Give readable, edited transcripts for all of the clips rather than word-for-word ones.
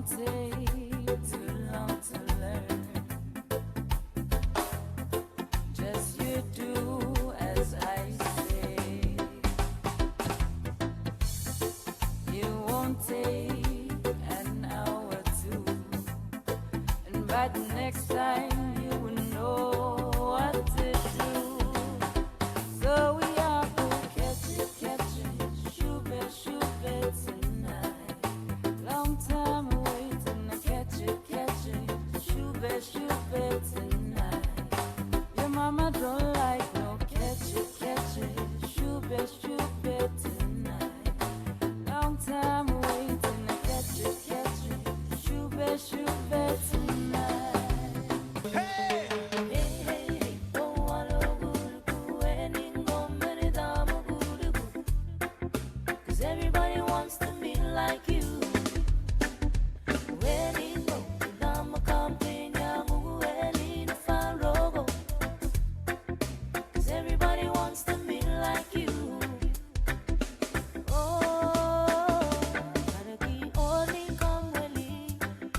won't take too long to learn. Just you do as I say. You won't take an hour too, and by the next time you will know what to do. So we are gonna catch it, shoot it tonight. Long time waiting to catch it, shoot it tonight. Your mama don't like no catch it, shoot it tonight. Long time waiting to catch it, shoot it tonight. Hey, hey, hey, don't wanna go to any moment, I'm a good. 'Cause everybody wants to be like you. When you go, I'm a company, I'm a fan logo. 'Cause everybody wants to be like you. Oh, para ki oni kamweli,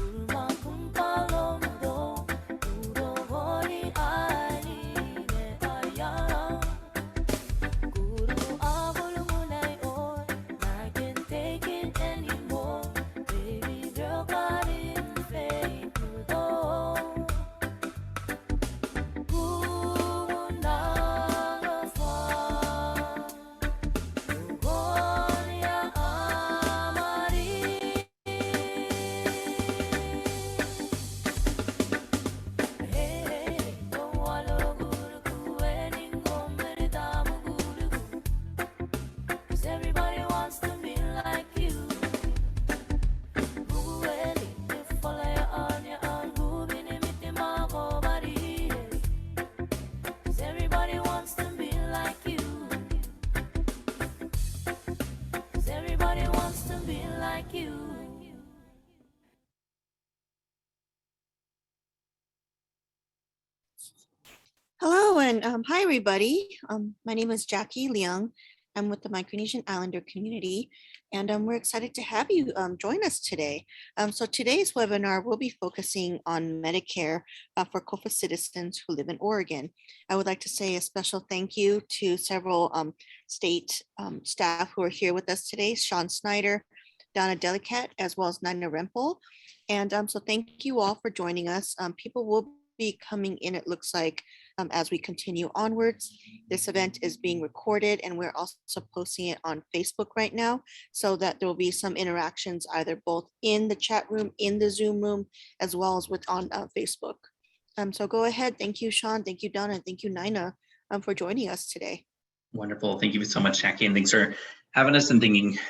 urma kumpalo do, uro hori ani ne ayam. Guru abul munay oy, I can't take it anymore. Baby girl got in fake do. Guna fa, Gonia amari. Hey, hey, don't wanna guru any moment, I'm a guru. 'Cause everybody wants to be like you. Bueli, if follow your on, gubini mitimako bari. 'Cause everybody wants to be like you. 'Cause everybody wants to be like you. Hello and hi everybody. My name is Jackie Leung. I'm with the Micronesian Islander community, and we're excited to have you join us today. So today's webinar will be focusing on Medicare for COFA citizens who live in Oregon. I would like to say a special thank you to several state staff who are here with us today: Sean Snyder, Donna Delicat, as well as Nina Rempel. And so thank you all for joining us. People will be coming in, it looks like, as we continue onwards. This event is being recorded and we're also posting it on Facebook right now, so that there will be some interactions either both in the chat room, in the Zoom room, as well as on Facebook. So go ahead. Thank you, Sean. Thank you, Donna. And thank you, Nina, for joining us today. Wonderful. Thank you so much, Jackie, and thanks for having us and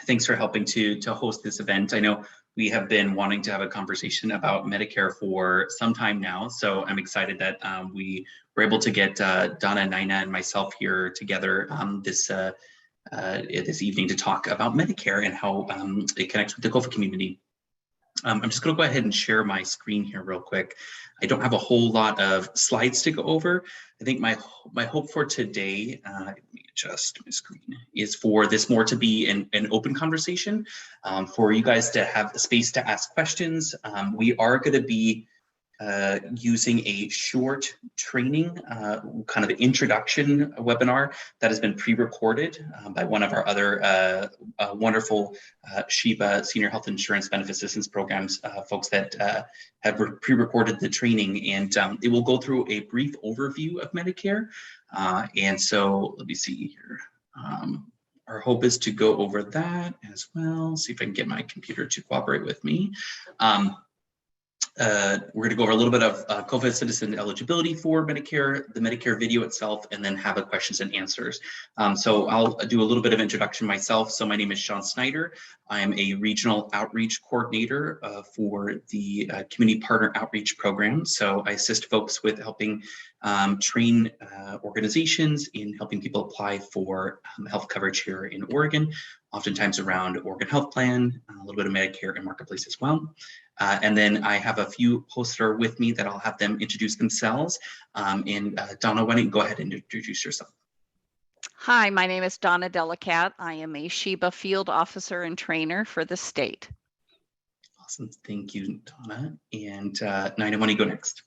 thanks for helping to host this event. I know we have been wanting to have a conversation about Medicare for some time now, so I'm excited that we were able to get Donna, Nina, and myself here together this evening to talk about Medicare and how it connects with the COFA community. I'm just going to go ahead and share my screen here real quick. I don't have a whole lot of slides to go over. I think my hope for today, let me adjust my screen, is for this more to be an open conversation, for you guys to have a space to ask questions. We are going to be using a short training, kind of introduction webinar that has been pre-recorded by one of our other wonderful SHIBA Senior Health Insurance Benefit Assistance Programs folks that have pre-recorded the training, and it will go through a brief overview of Medicare. And so let me see here. Our hope is to go over that as well. See if I can get my computer to cooperate with me. We're going to go over a little bit of COFA citizen eligibility for Medicare, the Medicare video itself, and then have a questions and answers. So I'll do a little bit of introduction myself. So my name is Sean Snyder. I am a regional outreach coordinator for the Community Partner Outreach Program. So I assist folks with helping train organizations in helping people apply for health coverage here in Oregon, oftentimes around Oregon Health Plan, a little bit of Medicare and Marketplace as well. And then I have a few hosts that are with me that I'll have them introduce themselves. And Donna, why don't you go ahead and introduce yourself? Hi, my name is Donna Delicat. I am a SHIBA field officer and trainer for the state. Awesome. Thank you, Donna. And Nina, why don't you go next?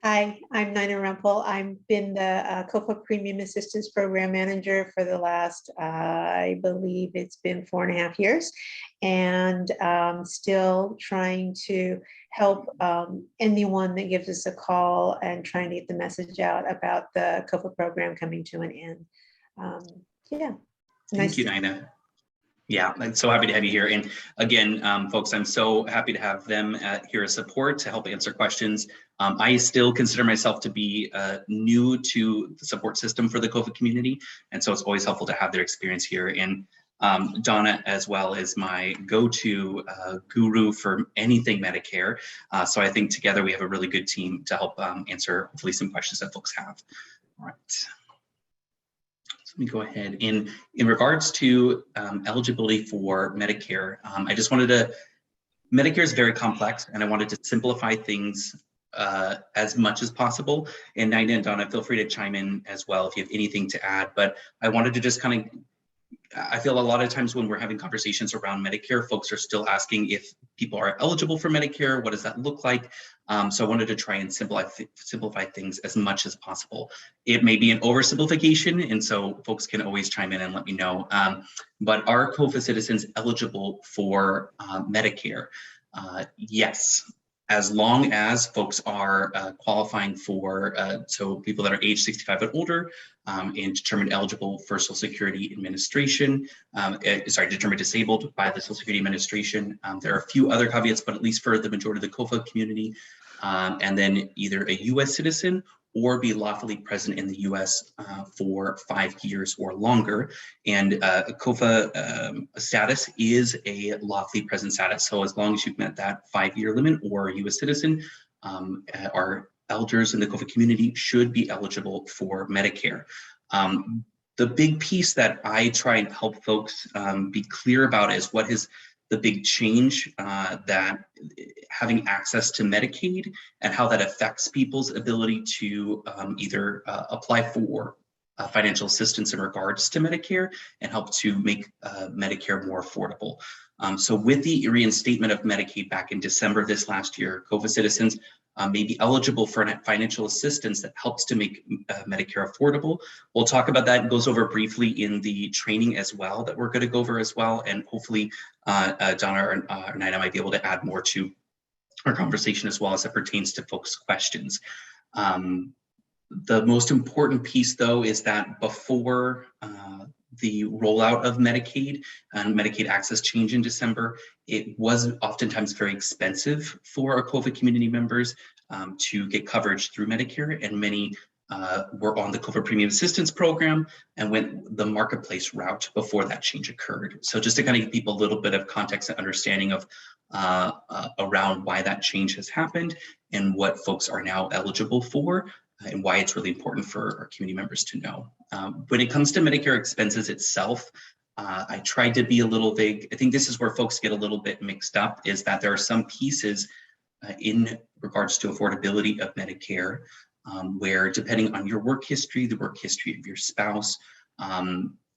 Hi, I'm Nina Rumpel. I've been the COFA Premium Assistance Program Manager for the last, I believe it's been 4.5 years, and still trying to help anyone that gives us a call and trying to get the message out about the COFA program coming to an end. Yeah. Thank you, Nina. Yeah, I'm so happy to have you here. And again, folks, I'm so happy to have them here as support to help answer questions. I still consider myself to be new to the support system for the COFA community. And so it's always helpful to have their experience here. And Donna as well is my go-to guru for anything Medicare. So I think together we have a really good team to help answer hopefully some questions that folks have. All right. Let me go ahead. In regards to eligibility for Medicare, I just wanted to, Medicare is very complex and I wanted to simplify things as much as possible. And Nina and Donna, feel free to chime in as well if you have anything to add, but I wanted to just kind of, I feel a lot of times when we're having conversations around Medicare, folks are still asking if people are eligible for Medicare, what does that look like? So I wanted to try and simplify things as much as possible. It may be an oversimplification, and so folks can always chime in and let me know. But are COFA citizens eligible for Medicare? Yes, as long as folks are qualifying for, so people that are age 65 and older and determined eligible for Social Security Administration, determined disabled by the Social Security Administration. There are a few other caveats, but at least for the majority of the COFA community, and then either a US citizen or be lawfully present in the US for 5 years or longer. And COFA status is a lawfully present status. So as long as you've met that 5-year limit or a US citizen, our elders in the COFA community should be eligible for Medicare. The big piece that I try and help folks be clear about is what is the big change that having access to Medicaid and how that affects people's ability to either apply for financial assistance in regards to Medicare and help to make Medicare more affordable. So with the reinstatement of Medicaid back in December of this last year, COFA citizens may be eligible for financial assistance that helps to make Medicare affordable. We'll talk about that. It goes over briefly in the training as well that we're going to go over as well. And hopefully Donna or Nina might be able to add more to our conversation as well as it pertains to folks' questions. The most important piece though is that before the rollout of Medicaid and Medicaid access change in December, it was oftentimes very expensive for our COFA community members to get coverage through Medicare, and many were on the COFA Premium Assistance Program and went the marketplace route before that change occurred. So just to kind of give people a little bit of context and understanding of around why that change has happened and what folks are now eligible for, and why it's really important for our community members to know. When it comes to Medicare expenses itself, I tried to be a little vague. I think this is where folks get a little bit mixed up, is that there are some pieces in regards to affordability of Medicare, where depending on your work history, the work history of your spouse,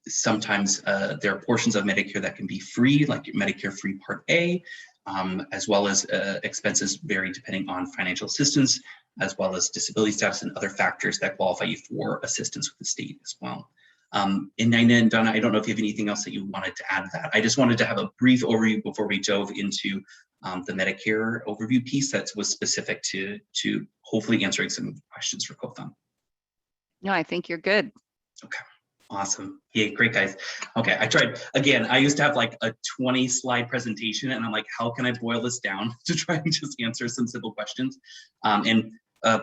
sometimes there are portions of Medicare that can be free, like Medicare Free Part A, as well as expenses vary depending on financial assistance, as well as disability status and other factors that qualify you for assistance with the state as well. And Nina and Donna, I don't know if you have anything else that you wanted to add to that. I just wanted to have a brief overview before we dove into the Medicare overview piece that was specific to hopefully answering some questions for COFA. No, I think you're good. Okay. Awesome. Yeah, great guys. Okay, I tried, again, I used to have like a 20-slide presentation and I'm like, how can I boil this down to try and just answer some simple questions?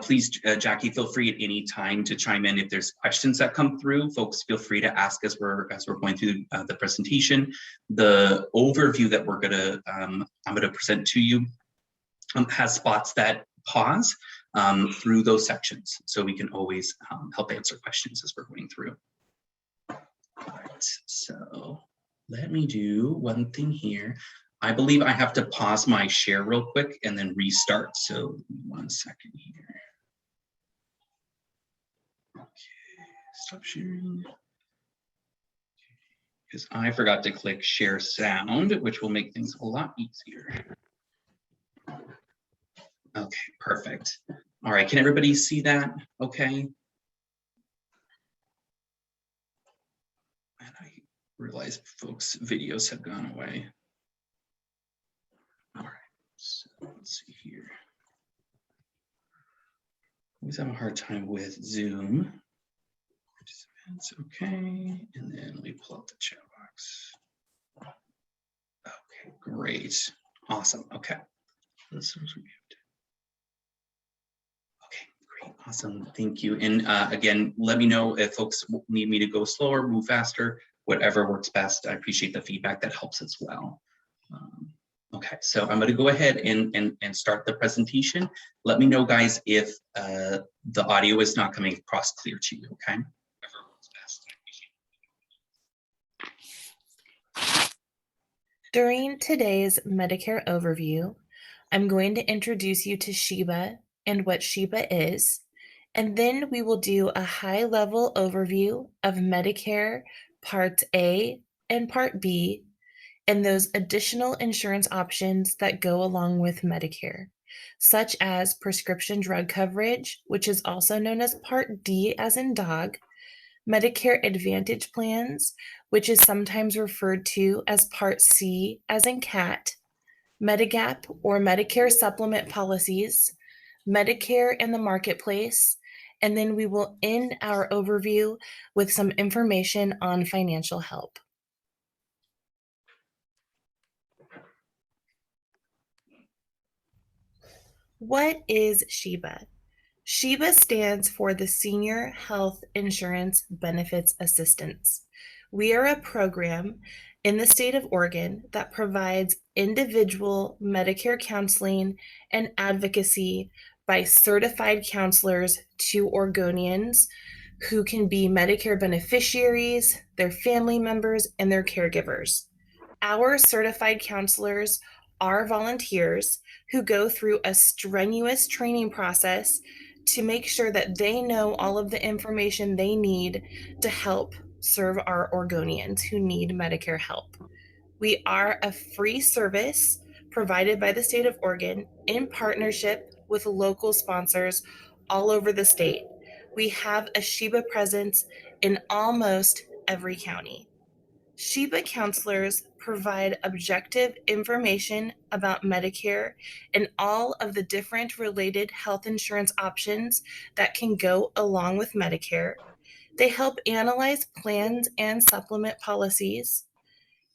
Please, Jackie, feel free at any time to chime in if there's questions that come through. Folks, feel free to ask as we're going through the presentation. The overview that I'm gonna present to you has spots that pause through those sections. So we can always help answer questions as we're going through. All right, so let me do one thing here. I believe I have to pause my share real quick and then restart. So 1 second here. Okay, stop sharing. because I forgot to click share sound, which will make things a lot easier. Okay, perfect. All right, can everybody see that? Okay. And I realize folks' videos have gone away. All right, so let's see here. Always have a hard time with Zoom. Participants, okay, and then let me pull up the chat box. Okay, great, awesome. Okay, this was okay, great, awesome, thank you. And again, let me know if folks need me to go slower, move faster, whatever works best. I appreciate the feedback, that helps as well. Okay, so I'm going to go ahead and start the presentation. Let me know, guys, if the audio is not coming across clear to you, okay? During today's Medicare overview, I'm going to introduce you to SHIBA and what SHIBA is, and then we will do a high-level overview of Medicare Part A and Part B, and those additional insurance options that go along with Medicare, such as prescription drug coverage, which is also known as Part D as in dog, Medicare Advantage plans, which is sometimes referred to as Part C as in cat, Medigap or Medicare supplement policies, Medicare and the marketplace, and then we will end our overview with some information on financial help. What is SHIBA? SHIBA stands for the Senior Health Insurance Benefits Assistance. We are a program in the state of Oregon that provides individual Medicare counseling and advocacy by certified counselors to Oregonians who can be Medicare beneficiaries, their family members, and their caregivers. Our certified counselors are volunteers who go through a strenuous training process to make sure that they know all of the information they need to help serve our Oregonians who need Medicare help. We are a free service provided by the state of Oregon in partnership with local sponsors all over the state. We have a SHIBA presence in almost every county. SHIBA counselors provide objective information about Medicare and all of the different related health insurance options that can go along with Medicare. They help analyze plans and supplement policies,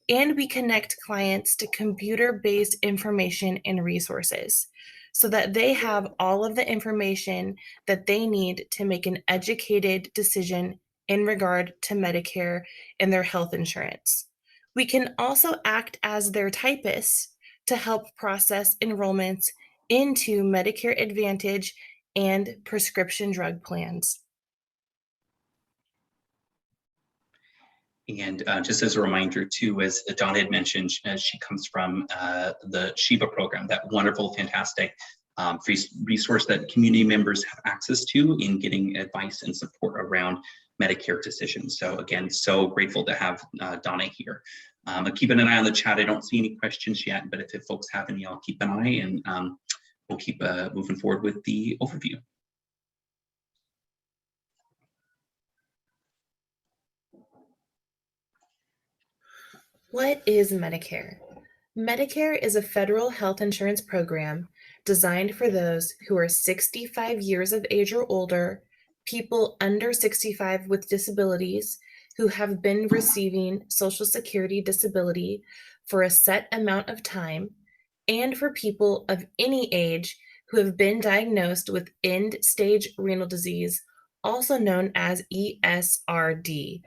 and we connect clients to computer-based information and resources so that they have all of the information that they need to make an educated decision in regard to Medicare and their health insurance. We can also act as their typists to help process enrollments into Medicare Advantage and prescription drug plans. And just as a reminder too, as Dawn had mentioned, she comes from the SHIBA program, that wonderful, fantastic free resource that community members have access to in getting advice and support around Medicare decisions. So again, so grateful to have Donna here. I'm keeping an eye on the chat. I don't see any questions yet, but if folks have any, I'll keep an eye, and we'll keep moving forward with the overview. What is Medicare? Medicare is a federal health insurance program designed for those who are 65 years of age or older, people under 65 with disabilities who have been receiving Social Security disability for a set amount of time, and for people of any age who have been diagnosed with end-stage renal disease, also known as ESRD.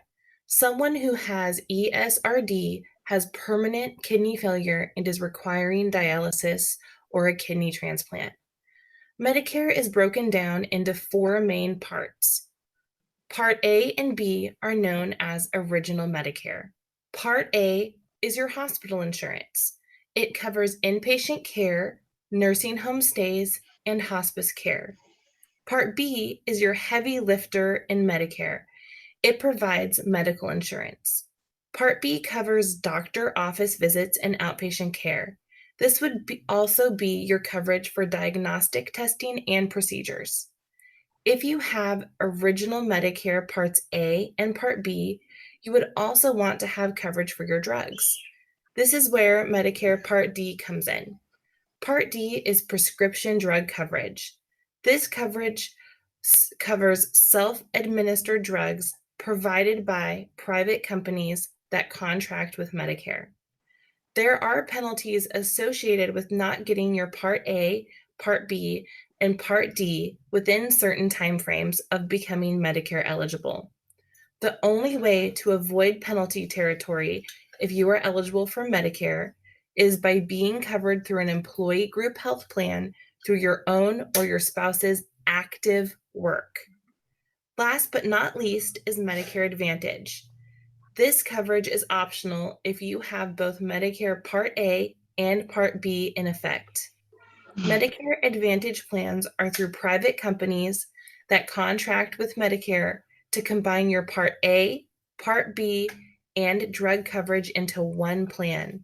Someone who has ESRD has permanent kidney failure and is requiring dialysis or a kidney transplant. Medicare is broken down into 4 main parts. Part A and B are known as Original Medicare. Part A is your hospital insurance. It covers inpatient care, nursing home stays, and hospice care. Part B is your heavy lifter in Medicare. It provides medical insurance. Part B covers doctor office visits and outpatient care. This would also be your coverage for diagnostic testing and procedures. If you have original Medicare Parts A and Part B, you would also want to have coverage for your drugs. This is where Medicare Part D comes in. Part D is prescription drug coverage. This coverage covers self-administered drugs provided by private companies that contract with Medicare. There are penalties associated with not getting your Part A, Part B, and Part D within certain timeframes of becoming Medicare eligible. The only way to avoid penalty territory if you are eligible for Medicare is by being covered through an employee group health plan through your own or your spouse's active work. Last but not least is Medicare Advantage. This coverage is optional if you have both Medicare Part A and Part B in effect. Medicare Advantage plans are through private companies that contract with Medicare to combine your Part A, Part B, and drug coverage into one plan.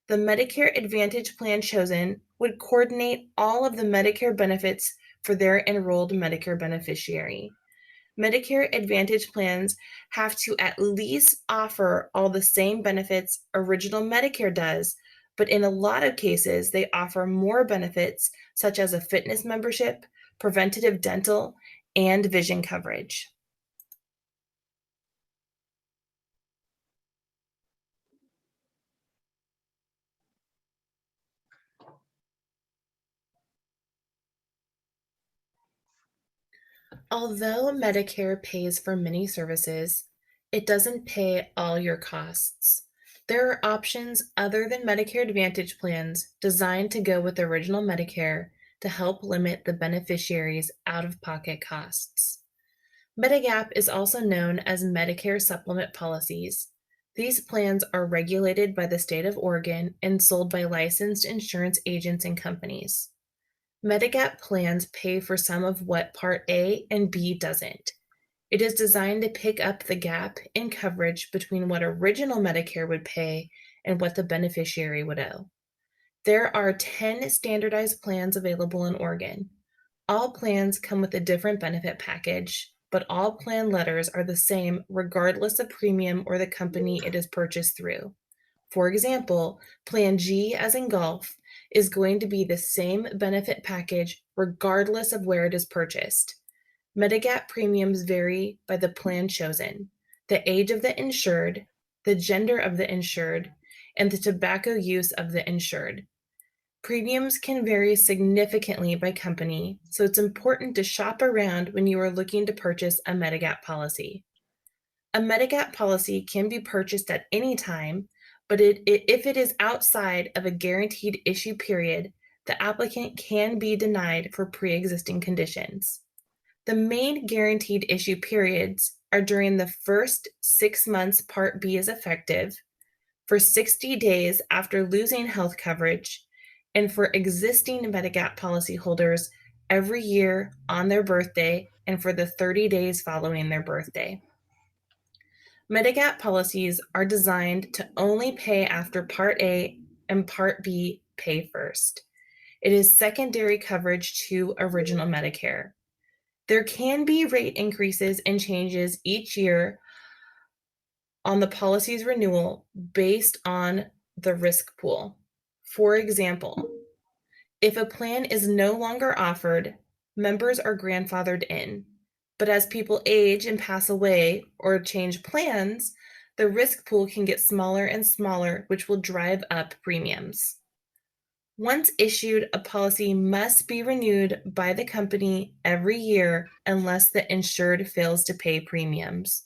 The Medicare Advantage plan chosen would coordinate all of the Medicare benefits for their enrolled Medicare beneficiary. Medicare Advantage plans have to at least offer all the same benefits original Medicare does, but in a lot of cases, they offer more benefits such as a fitness membership, preventative dental, and vision coverage. Although Medicare pays for many services, it doesn't pay all your costs. There are options other than Medicare Advantage plans designed to go with original Medicare to help limit the beneficiary's out-of-pocket costs. Medigap is also known as Medicare Supplement policies. These plans are regulated by the state of Oregon and sold by licensed insurance agents and companies. Medigap plans pay for some of what Part A and B doesn't. It is designed to pick up the gap in coverage between what original Medicare would pay and what the beneficiary would owe. There are 10 standardized plans available in Oregon. All plans come with a different benefit package, but all plan letters are the same regardless of premium or the company it is purchased through. For example, Plan G, as in golf, is going to be the same benefit package regardless of where it is purchased. Medigap premiums vary by the plan chosen, the age of the insured, the gender of the insured, and the tobacco use of the insured. Premiums can vary significantly by company, so it's important to shop around when you are looking to purchase a Medigap policy. A Medigap policy can be purchased at any time, but if it is outside of a guaranteed issue period, the applicant can be denied for pre-existing conditions. The main guaranteed issue periods are during the first 6 months Part B is effective, for 60 days after losing health coverage, and for existing Medigap policyholders every year on their birthday and for the 30 days following their birthday. Medigap policies are designed to only pay after Part A and Part B pay first. It is secondary coverage to original Medicare. There can be rate increases and changes each year on the policy's renewal based on the risk pool. For example, if a plan is no longer offered, members are grandfathered in. But as people age and pass away or change plans, the risk pool can get smaller and smaller, which will drive up premiums. Once issued, a policy must be renewed by the company every year unless the insured fails to pay premiums.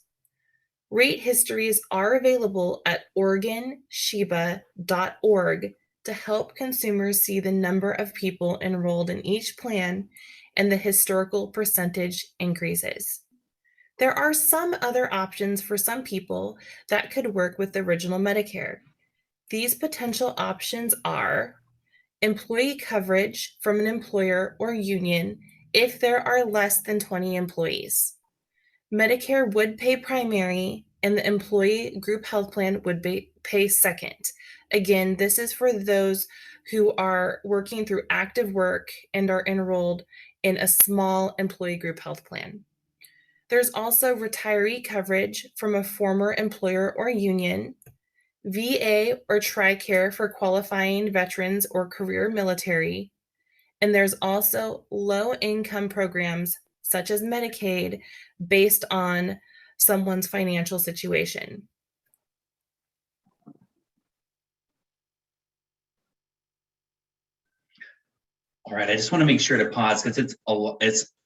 Rate histories are available at OregonShiba.org to help consumers see the number of people enrolled in each plan and the historical percentage increases. There are some other options for some people that could work with the original Medicare. These potential options are employee coverage from an employer or union if there are less than 20 employees. Medicare would pay primary and the employee group health plan would pay second. Again, this is for those who are working through active work and are enrolled in a small employee group health plan. There's also retiree coverage from a former employer or union, VA or TRICARE for qualifying veterans or career military, and there's also low-income programs such as Medicaid based on someone's financial situation. All right, I just want to make sure to pause because it's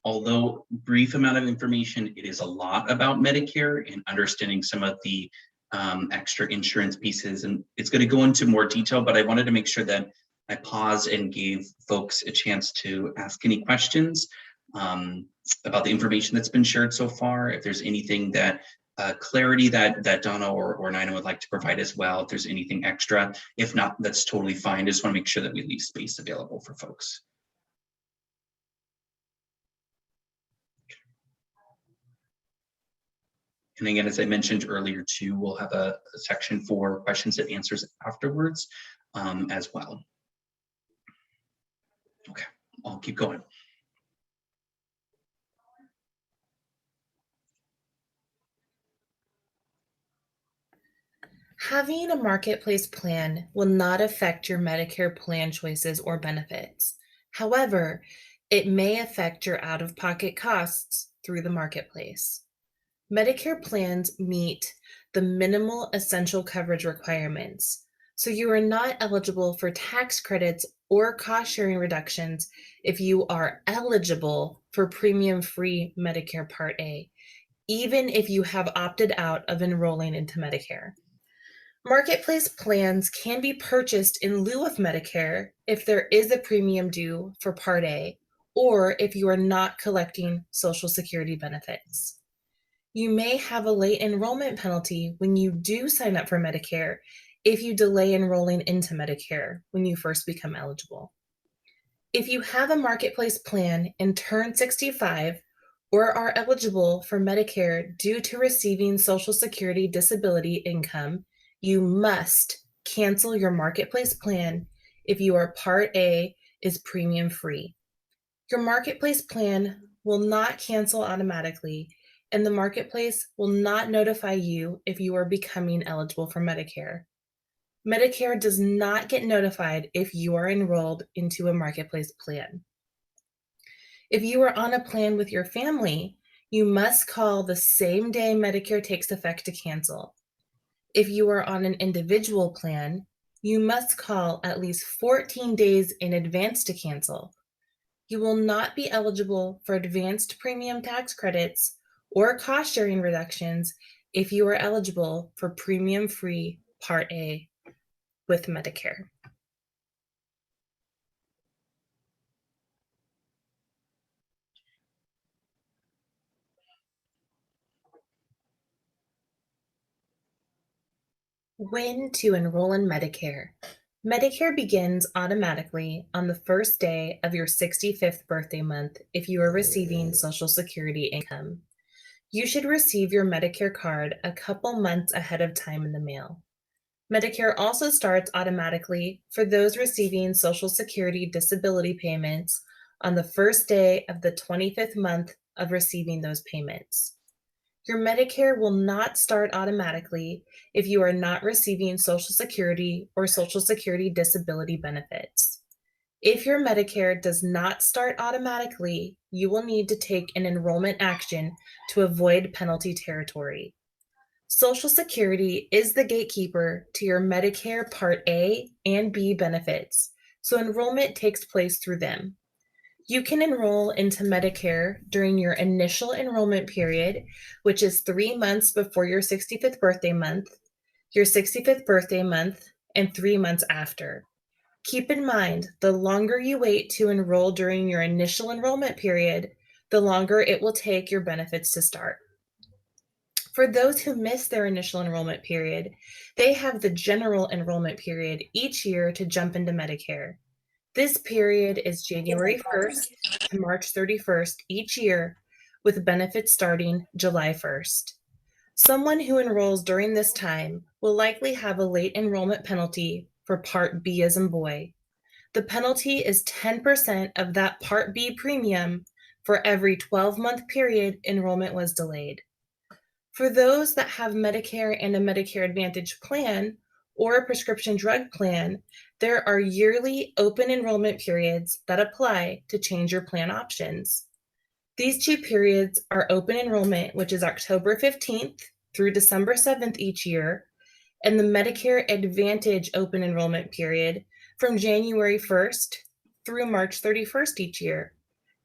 although brief amount of information, it is a lot about Medicare and understanding some of the extra insurance pieces, and it's going to go into more detail, but I wanted to make sure that I paused and gave folks a chance to ask any questions about the information that's been shared so far. If there's anything that clarity that Donna or Nina would like to provide as well, if there's anything extra. If not, that's totally fine. Just want to make sure that we leave space available for folks. And again, as I mentioned earlier too, we'll have a section for questions and answers afterwards as well. Okay, I'll keep going. Having a marketplace plan will not affect your Medicare plan choices or benefits. However, it may affect your out-of-pocket costs through the marketplace. Medicare plans meet the minimal essential coverage requirements, so you are not eligible for tax credits or cost-sharing reductions if you are eligible for premium-free Medicare Part A, even if you have opted out of enrolling into Medicare. Marketplace plans can be purchased in lieu of Medicare if there is a premium due for Part A, or if you are not collecting Social Security benefits. You may have a late enrollment penalty when you do sign up for Medicare if you delay enrolling into Medicare when you first become eligible. If you have a marketplace plan and turn 65 or are eligible for Medicare due to receiving Social Security disability income, you must cancel your marketplace plan if your Part A is premium free. Your marketplace plan will not cancel automatically, and the marketplace will not notify you if you are becoming eligible for Medicare. Medicare does not get notified if you are enrolled into a marketplace plan. If you are on a plan with your family, you must call the same day Medicare takes effect to cancel. If you are on an individual plan, you must call at least 14 days in advance to cancel. You will not be eligible for advanced premium tax credits or cost-sharing reductions if you are eligible for premium-free Part A with Medicare. When to enroll in Medicare. Medicare begins automatically on the first day of your 65th birthday month if you are receiving Social Security income. You should receive your Medicare card a couple months ahead of time in the mail. Medicare also starts automatically for those receiving Social Security disability payments on the first day of the 25th month of receiving those payments. Your Medicare will not start automatically if you are not receiving Social Security or Social Security disability benefits. If your Medicare does not start automatically, you will need to take an enrollment action to avoid penalty territory. Social Security is the gatekeeper to your Medicare Part A and B benefits, so enrollment takes place through them. You can enroll into Medicare during your initial enrollment period, which is 3 months before your 65th birthday month, your 65th birthday month, and 3 months after. Keep in mind, the longer you wait to enroll during your initial enrollment period, the longer it will take your benefits to start. For those who miss their initial enrollment period, they have the general enrollment period each year to jump into Medicare. This period is January 1st to March 31st each year, with benefits starting July 1st. Someone who enrolls during this time will likely have a late enrollment penalty for Part B as in boy. The penalty is 10% of that Part B premium for every 12-month period enrollment was delayed. For those that have Medicare and a Medicare Advantage plan or a prescription drug plan, there are yearly open enrollment periods that apply to change your plan options. These two periods are open enrollment, which is October 15th through December 7th each year, and the Medicare Advantage open enrollment period from January 1st through March 31st each year.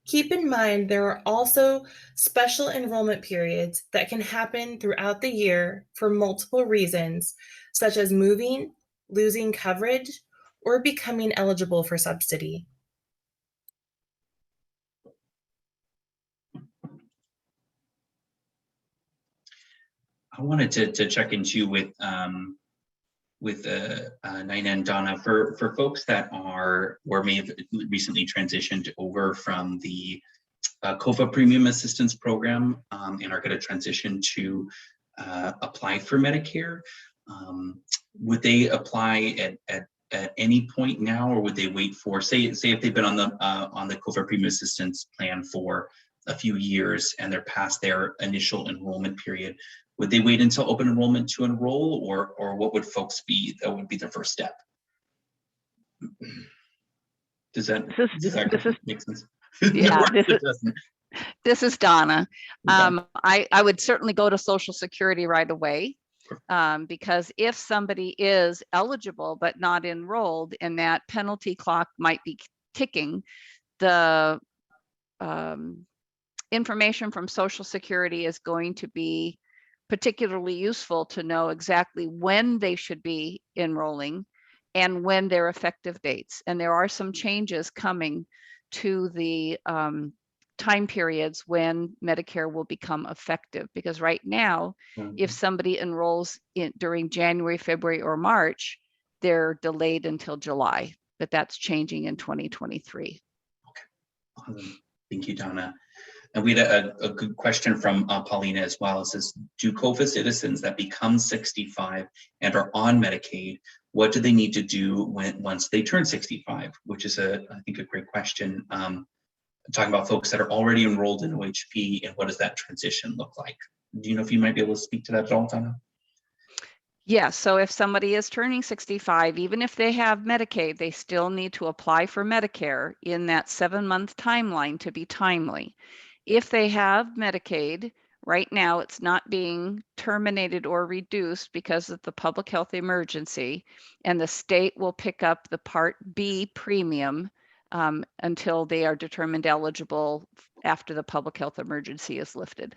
Keep in mind, there are also special enrollment periods that can happen throughout the year for multiple reasons, such as moving, losing coverage, or becoming eligible for subsidy. I wanted to check into with Nina and Donna for folks that may have recently transitioned over from the COFA Premium Assistance Program and are going to transition to apply for Medicare. Would they apply at any point now, or would they wait for say if they've been on the COFA Premium Assistance Plan for a few years and they're past their initial enrollment period? Would they wait until open enrollment to enroll, or what would folks be? That would be their first step. Does that make sense? Yeah, No, this is Donna. Okay. I would certainly go to Social Security right away, because if somebody is eligible but not enrolled and that penalty clock might be ticking, the information from Social Security is going to be particularly useful to know exactly when they should be enrolling and when their effective dates. And there are some changes coming to the time periods when Medicare will become effective, because right now, if somebody enrolls during January, February, or March, they're delayed until July, but that's changing in 2023. Okay. Awesome. Thank you, Donna. And we had a good question from Paulina as well. It says, do COFA citizens that become 65 and are on Medicaid, what do they need to do once they turn 65? Which is I think a great question. Talking about folks that are already enrolled in OHP, and what does that transition look like? Do you know if you might be able to speak to that at all, Donna? Yeah, so if somebody is turning 65, even if they have Medicaid, they still need to apply for Medicare in that 7-month timeline to be timely. If they have Medicaid, right now it's not being terminated or reduced because of the public health emergency, and the state will pick up the Part B premium until they are determined eligible after the public health emergency is lifted.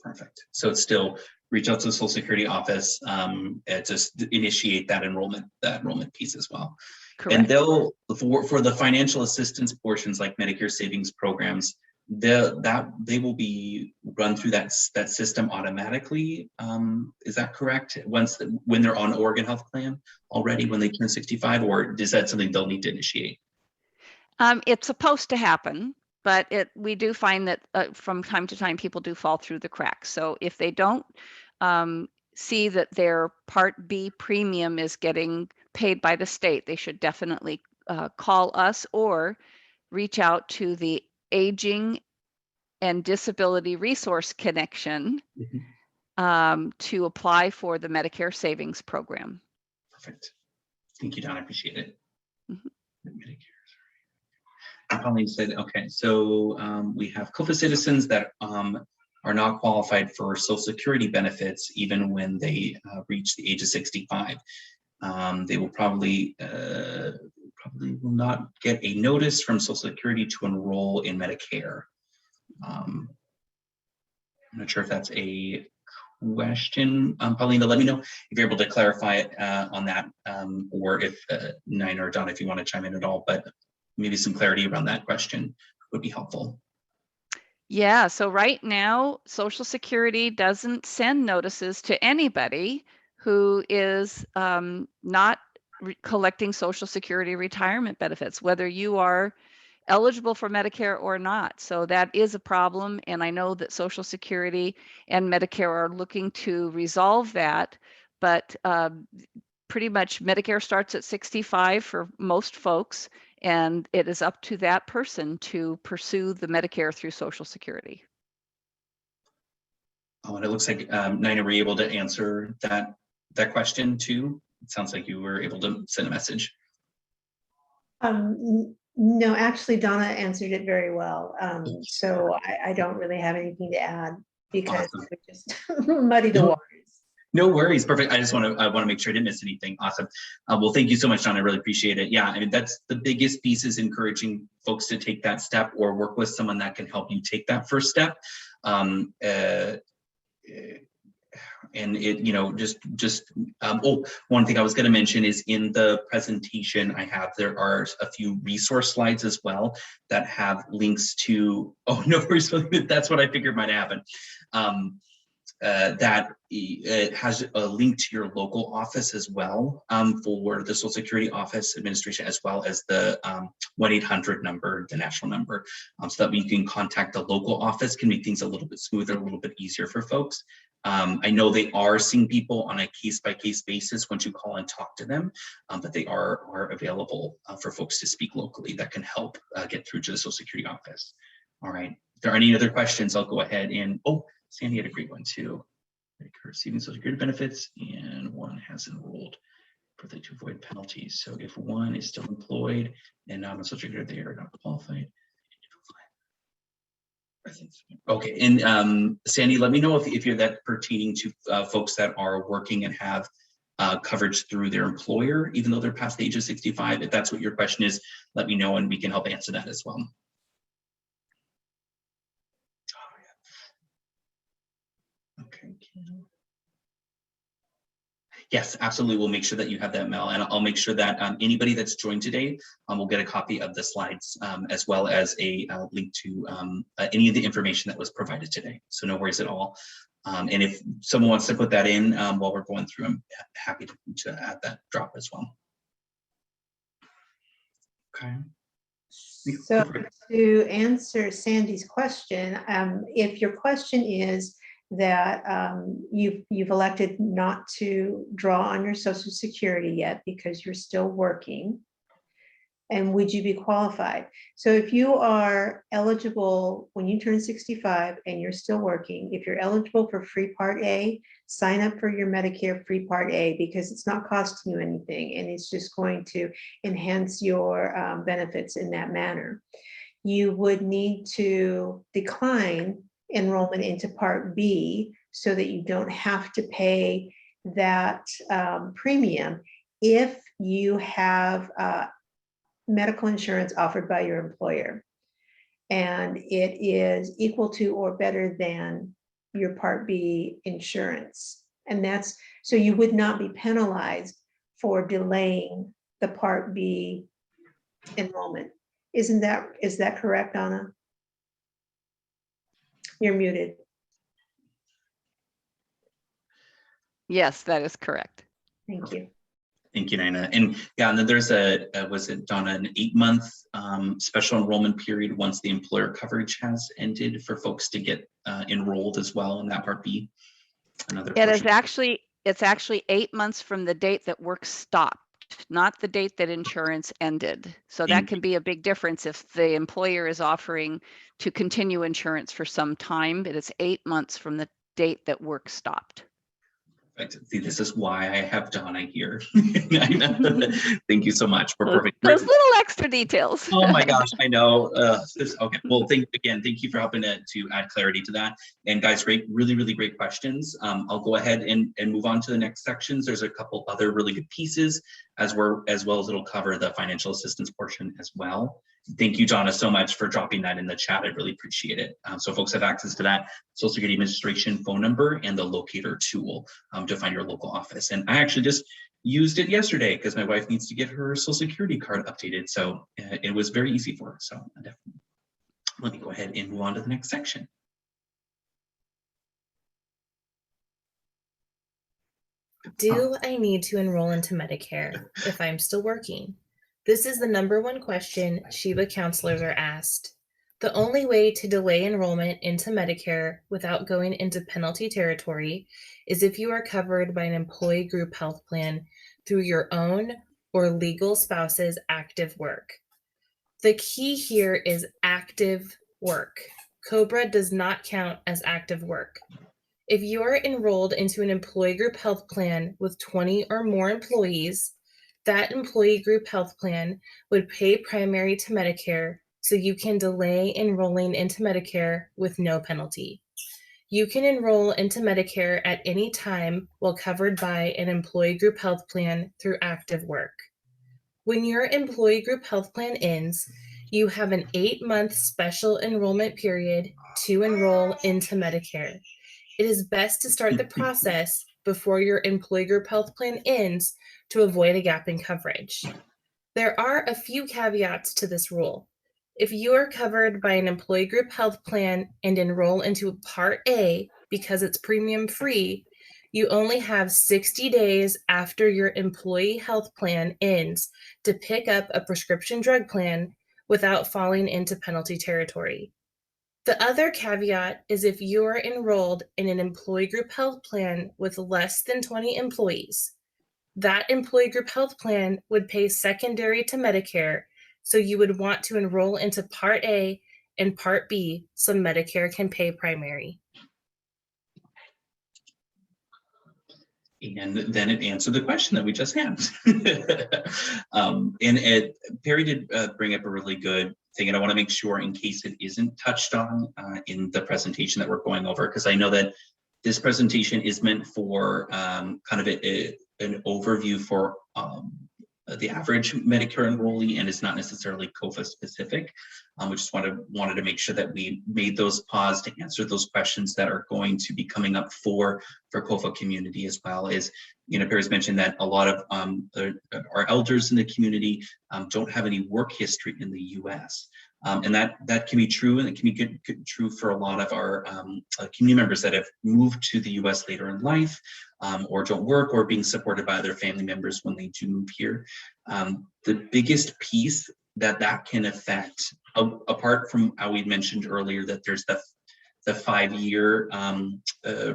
Perfect. So it's still reach out to the Social Security office and just initiate that enrollment piece as well. Correct. And they'll for the financial assistance portions like Medicare savings programs, they will be run through that system automatically. Is that correct? When they're on Oregon Health Plan already when they turn 65, or is that something they'll need to initiate? It's supposed to happen, but we do find that from time to time people do fall through the cracks. So if they don't see that their Part B premium is getting paid by the state, they should definitely call us or reach out to the Aging and Disability Resource Connection to apply for the Medicare Savings Program. Perfect. Thank you, Don. I appreciate it. Mm-hmm. Colleen said, okay, so we have COFA citizens that are not qualified for Social Security benefits even when they reach the age of 65. They will probably will not get a notice from Social Security to enroll in Medicare. I'm not sure if that's a question. Paulina, let me know if you're able to clarify it on that, or if Nina or Don, if you want to chime in at all, but maybe some clarity around that question would be helpful. Yeah, so right now, Social Security doesn't send notices to anybody who is not collecting Social Security retirement benefits, whether you are eligible for Medicare or not. So that is a problem. And I know that Social Security and Medicare are looking to resolve that. But pretty much Medicare starts at 65 for most folks, and it is up to that person to pursue the Medicare through Social Security. Oh, and it looks like Nina, were you able to answer that question too? It sounds like you were able to send a message. No, actually, Donna answered it very well. So I don't really have anything to add because Awesome. we just muddy the waters. No worries. Perfect. I want to make sure I didn't miss anything. Awesome. Well, thank you so much, John. I really appreciate it. Yeah, I mean, that's the biggest piece, is encouraging folks to take that step or work with someone that can help you take that first step. And it, you know, one thing I was going to mention is in the presentation I have, there are a few resource slides as well that have links to, oh, no worries, that's what I figured might happen. That it has a link to your local office as well, for the Social Security Office Administration, as well as the 1-800 number, the national number, so that you can contact the local office, can make things a little bit smoother, a little bit easier for folks. I know they are seeing people on a case-by-case basis once you call and talk to them, but they are available for folks to speak locally that can help get through to the Social Security Office. All right, if there are any other questions, I'll go ahead and, oh, Sandy had a great one too. Receiving Social Security benefits and one has enrolled for the to avoid penalties. So if one is still employed and not on Social Security, they are not qualified. Okay, and Sandy, let me know if you're that pertaining to folks that are working and have coverage through their employer, even though they're past the age of 65. If that's what your question is, let me know and we can help answer that as well. Okay. Yes, absolutely. We'll make sure that you have that, Mel, and I'll make sure that anybody that's joined today will get a copy of the slides, as well as a link to any of the information that was provided today. So no worries at all. And if someone wants to put that in while we're going through, I'm happy to add that drop as well. Okay. So to answer Sandy's question, if your question is that you've elected not to draw on your Social Security yet because you're still working, and would you be qualified? So if you are eligible when you turn 65 and you're still working, if you're eligible for free Part A, sign up for your Medicare free Part A, because it's not costing you anything and it's just going to enhance your benefits in that manner. You would need to decline enrollment into Part B so that you don't have to pay that premium if you have medical insurance offered by your employer, and it is equal to or better than your Part B insurance. And that's, so you would not be penalized for delaying the Part B enrollment. Is that correct, Anna? You're muted. Yes, that is correct. Thank you. Thank you, Nina. And yeah, and then there's was it, Donna, an 8-month special enrollment period once the employer coverage has ended for folks to get enrolled as well in that Part B? It's actually 8 months from the date that work stopped, not the date that insurance ended. So that can be a big difference if the employer is offering to continue insurance for some time, but it's 8 months from the date that work stopped. See, this is why I have Donna here. Thank you so much. We're perfect. Those little extra details. Oh my gosh, I know. Okay, well, thank you for helping to add clarity to that. And guys, really great questions. I'll go ahead and move on to the next sections. There's a couple other really good pieces as well as it'll cover the financial assistance portion as well. Thank you, Donna, so much for dropping that in the chat. I really appreciate it. So folks have access to that Social Security Administration phone number and the locator tool to find your local office. And I actually just used it yesterday because my wife needs to get her Social Security card updated. So it was very easy for her. So definitely. Let me go ahead and move on to the next section. Do I need to enroll into Medicare if I'm still working? This is the #1 question Sheba counselors are asked. The only way to delay enrollment into Medicare without going into penalty territory is if you are covered by an employee group health plan through your own or legal spouse's active work. The key here is active work. COBRA does not count as active work. If you are enrolled into an employee group health plan with 20 or more employees, that employee group health plan would pay primary to Medicare, so you can delay enrolling into Medicare with no penalty. You can enroll into Medicare at any time while covered by an employee group health plan through active work. When your employee group health plan ends, you have an 8-month special enrollment period to enroll into Medicare. It is best to start the process before your employee group health plan ends to avoid a gap in coverage. There are a few caveats to this rule. If you are covered by an employee group health plan and enroll into Part A because it's premium free, you only have 60 days after your employee health plan ends to pick up a prescription drug plan without falling into penalty territory. The other caveat is if you are enrolled in an employee group health plan with less than 20 employees. That employee group health plan would pay secondary to Medicare, so you would want to enroll into Part A and Part B so Medicare can pay primary. And then it answered the question that we just had. Perry did bring up a really good thing, and I want to make sure in case it isn't touched on in the presentation that we're going over, because I know that this presentation is meant for kind of an overview for the average Medicare enrollee, and it's not necessarily COFA specific. We just wanted to make sure that we made those pause to answer those questions that are going to be coming up for COFA community, as well as, Perry's mentioned that a lot of our elders in the community don't have any work history in the US. And that can be true, and it can be true for a lot of our community members that have moved to the US later in life, or don't work, or being supported by their family members when they do move here. The biggest piece that can affect, apart from how we mentioned earlier that there's the 5-year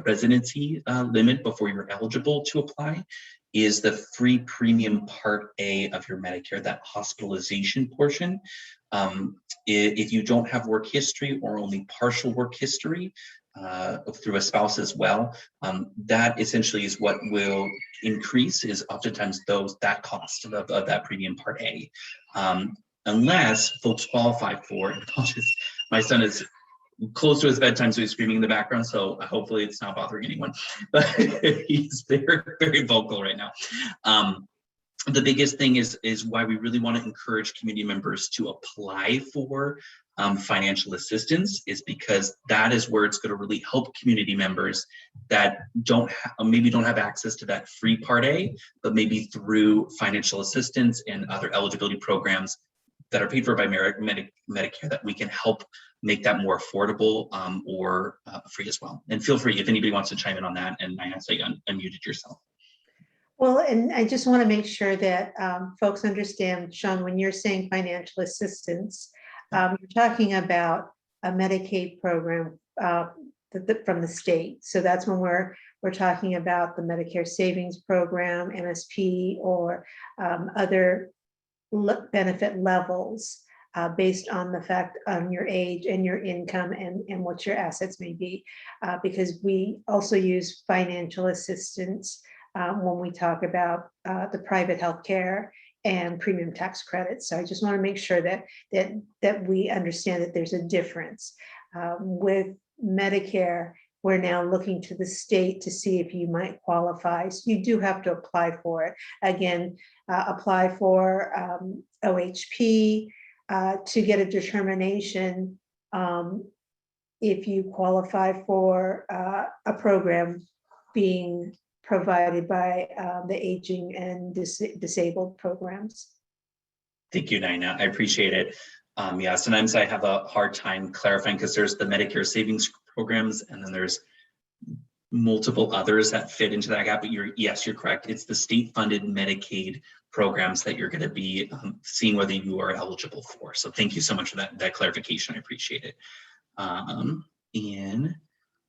residency limit before you're eligible to apply, is the free premium Part A of your Medicare, that hospitalization portion. If you don't have work history or only partial work history through a spouse as well, that essentially is what will increase, is oftentimes that cost of that premium Part A. Unless folks qualify for, and my son is close to his bedtime, so he's screaming in the background, so hopefully it's not bothering anyone, but he's very, very vocal right now. The biggest thing is why we really want to encourage community members to apply for financial assistance, is because that is where it's going to really help community members that maybe don't have access to that free Part A, but maybe through financial assistance and other eligibility programs that are paid for by Medicare, that we can help make that more affordable or free as well. And feel free if anybody wants to chime in on that. And I say unmuted yourself. Well, and I just want to make sure that folks understand, Sean, when you're saying financial assistance, you're talking about a Medicaid program from the state. So that's when we're talking about the Medicare Savings Program, MSP, or other benefit levels based on the fact on your age and your income and what your assets may be, because we also use financial assistance when we talk about the private healthcare and premium tax credits. So I just want to make sure that we understand that there's a difference. With Medicare, we're now looking to the state to see if you might qualify. So you do have to apply for it. Again, apply for OHP to get a determination if you qualify for a program being provided by the aging and disabled programs. Thank you, Nina. I appreciate it. Yeah, sometimes I have a hard time clarifying, because there's the Medicare savings programs, and then there's multiple others that fit into that gap. But yes, you're correct. It's the state-funded Medicaid programs that you're going to be seeing whether you are eligible for. So thank you so much for that clarification. I appreciate it. And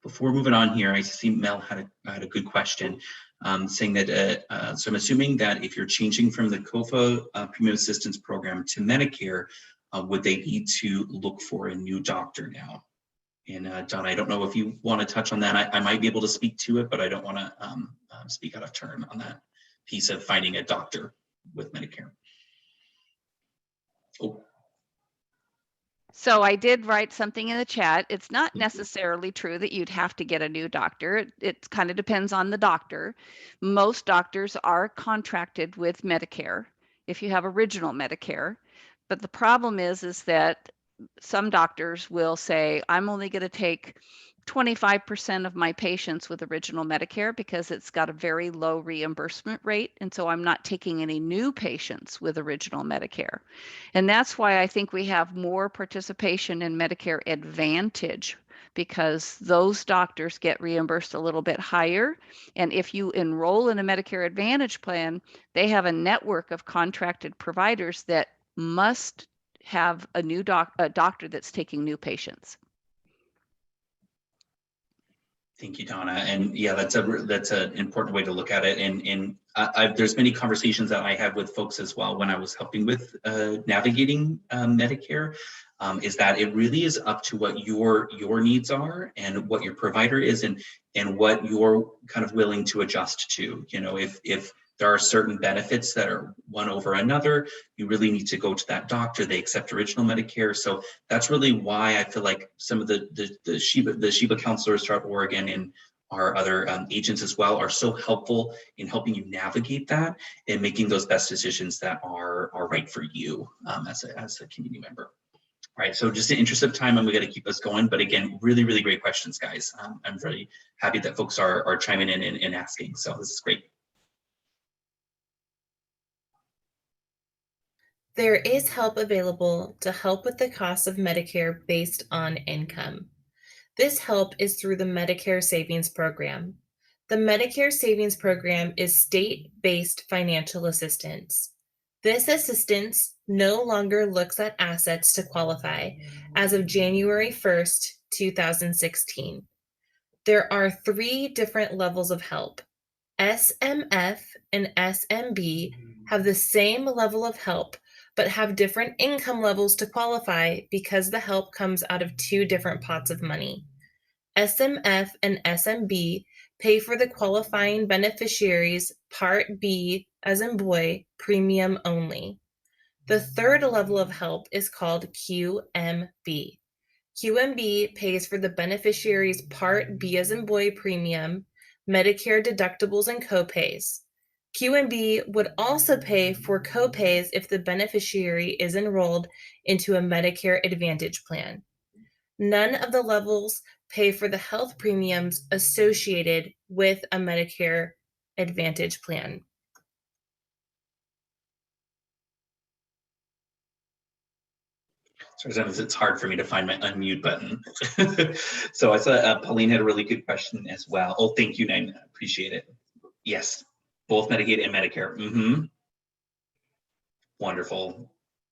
before moving on here, I see Mel had a good question, saying that, so I'm assuming that if you're changing from the COFA Premium Assistance Program to Medicare, would they need to look for a new doctor now? And Don, I don't know if you want to touch on that. I might be able to speak to it, but I don't want to speak out of turn on that piece of finding a doctor with Medicare. Oh. So I did write something in the chat. It's not necessarily true that you'd have to get a new doctor. It kind of depends on the doctor. Most doctors are contracted with Medicare if you have original Medicare. But the problem is that some doctors will say, I'm only going to take 25% of my patients with original Medicare because it's got a very low reimbursement rate. And so I'm not taking any new patients with original Medicare. And that's why I think we have more participation in Medicare Advantage, because those doctors get reimbursed a little bit higher. And if you enroll in a Medicare Advantage plan, they have a network of contracted providers that must have a new doctor that's taking new patients. Thank you, Donna. And yeah, that's an important way to look at it. And there's many conversations that I had with folks as well when I was helping with navigating Medicare, is that it really is up to what your needs are and what your provider is, and what you're kind of willing to adjust to. You know, if there are certain benefits that are one over another, you really need to go to that doctor. They accept original Medicare. So that's really why I feel like some of the Sheba counselors throughout Oregon and our other agents as well are so helpful in helping you navigate that and making those best decisions that are right for you as a community member. All right, so just in the interest of time, I'm going to keep us going. But again, really, really great questions, guys. I'm really happy that folks are chiming in and asking. So this is great. There is help available to help with the cost of Medicare based on income. This help is through the Medicare Savings Program. The Medicare Savings Program is state-based financial assistance. This assistance no longer looks at assets to qualify as of January 1st, 2016. There are 3 different levels of help. SMF and SMB have the same level of help, but have different income levels to qualify because the help comes out of 2 different pots of money. SMF and SMB pay for the qualifying beneficiaries' Part B, as in boy, premium only. The 3rd level of help is called QMB. QMB pays for the beneficiaries' Part B, as in boy, premium, Medicare deductibles and copays. QMB would also pay for copays if the beneficiary is enrolled into a Medicare Advantage plan. None of the levels pay for the health premiums associated with a Medicare Advantage plan. Sometimes it's hard for me to find my unmute button. So I saw Pauline had a really good question as well. Oh, thank you, Nina. Appreciate it. Yes, both Medicaid and Medicare. Wonderful.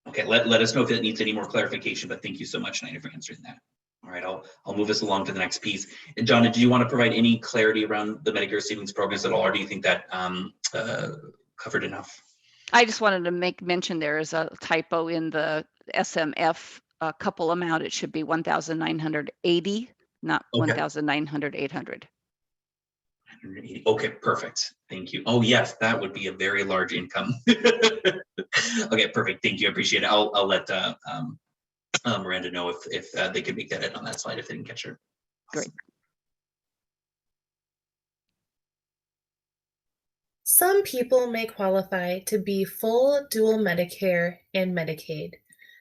Okay, let us know if it needs any more clarification, but thank you so much, Nina, for answering that. All right, I'll move us along to the next piece. And Donna, do you want to provide any clarity around the Medicare savings programs at all, or do you think that covered enough? I just wanted to make mention there is a typo in the SMF couple amount. It should be 1,980, not 1,900. Okay, perfect. Thank you. Oh yes, that would be a very large income. Okay, perfect. Thank you. I appreciate it. I'll let Miranda know if they could make that edit on that slide if they didn't catch her. Great. Some people may qualify to be full dual Medicare and Medicaid.